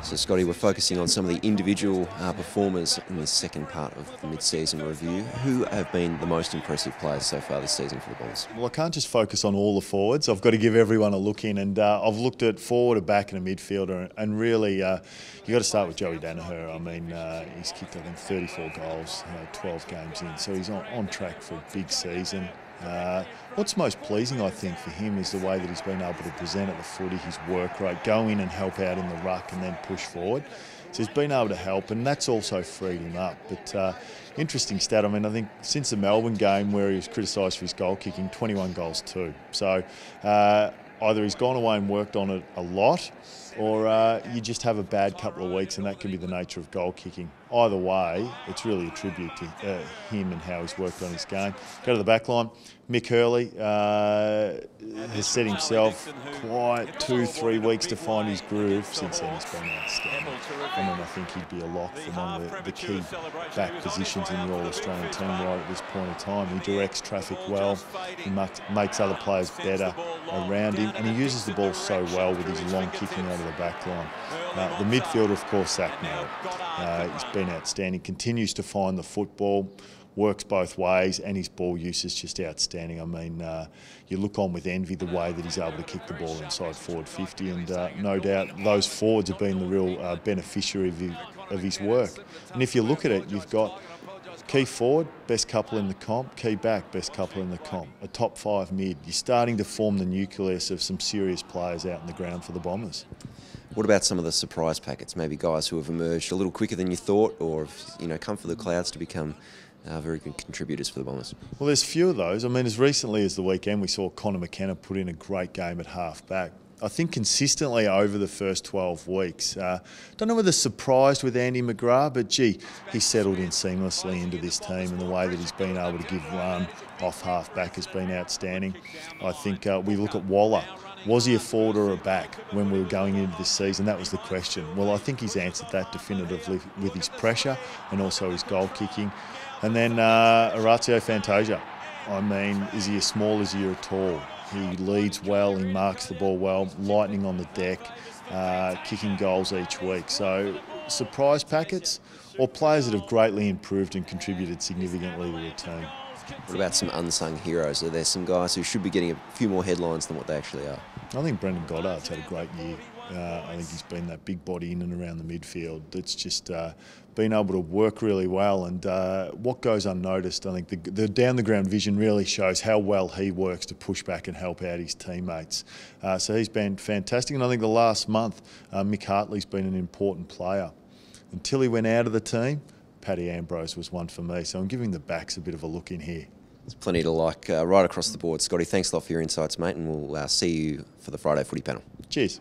So, Scotty, we're focusing on some of the individual performers in the second part of the mid-season review. Who have been the most impressive players so far this season for the Bombers? Well, I can't just focus on all the forwards. I've got to give everyone a look in, and I've looked at forward, a back and a midfielder, and really you've got to start with Joey Danaher. I mean, he's kicked, I think, 34 goals, 12 games in, so he's on track for a big season. What's most pleasing, I think, for him is the way that he's been able to present at the footy, his work rate, go in and help out in the ruck and then push forward. So he's been able to help, and that's also freed him up. But interesting stat, I mean, I think since the Melbourne game where he was criticised for his goal kicking, 21 goals too. So either he's gone away and worked on it a lot, or you just have a bad couple of weeks, and that can be the nature of goal kicking. Either way, it's really a tribute to him and how he's worked on his game. Go to the back line. Mick Hurley has set himself quite 2-3 weeks to find his groove. Since then, he's been outstanding. And then I think he'd be a lock for one of the key back positions in the All-Australian team right at this point in time. He directs traffic well, he makes other players better around him, and he uses the ball so well with his long kicking out of the back line. The midfielder, of course, Zach Merritt. He's been outstanding, continues to find the football, works both ways, and his ball use is just outstanding. I mean, you look on with envy the way that he's able to kick the ball inside forward 50, and no doubt those forwards have been the real beneficiary of his work. And if you look at it, you've got key forward, best couple in the comp, key back, best couple in the comp, a top 5 mid. You're starting to form the nucleus of some serious players out in the ground for the Bombers. What about some of the surprise packets? Maybe guys who have emerged a little quicker than you thought, or have, come for the clouds to become very good contributors for the Bombers? Well, there's a few of those. I mean, as recently as the weekend, we saw Connor McKenna put in a great game at half-back. I think consistently over the first 12 weeks. Don't know whether surprised with Andy McGrath, but gee, he's settled in seamlessly into this team, and the way that he's been able to give run off half-back has been outstanding. I think we look at Waller. Was he a forward or a back when we were going into this season? That was the question. Well, I think he's answered that definitively with his pressure and also his goal kicking. And then Orazio Fantasia. I mean, is he as small as he or tall? He leads well, he marks the ball well, lightning on the deck, kicking goals each week. So surprise packets or players that have greatly improved and contributed significantly to the team. What about some unsung heroes? Are there some guys who should be getting a few more headlines than what they actually are? I think Brendan Goddard's had a great year. I think he's been that big body in and around the midfield that's just been able to work really well. And what goes unnoticed, I think the down-the-ground vision really shows how well he works to push back and help out his teammates. So he's been fantastic. And I think the last month, Mick Hartley's been an important player. Until he went out of the team, Paddy Ambrose was one for me, so I'm giving the backs a bit of a look in here. There's plenty to like right across the board. Scotty, thanks a lot for your insights, mate, and we'll see you for the Friday footy panel. Cheers.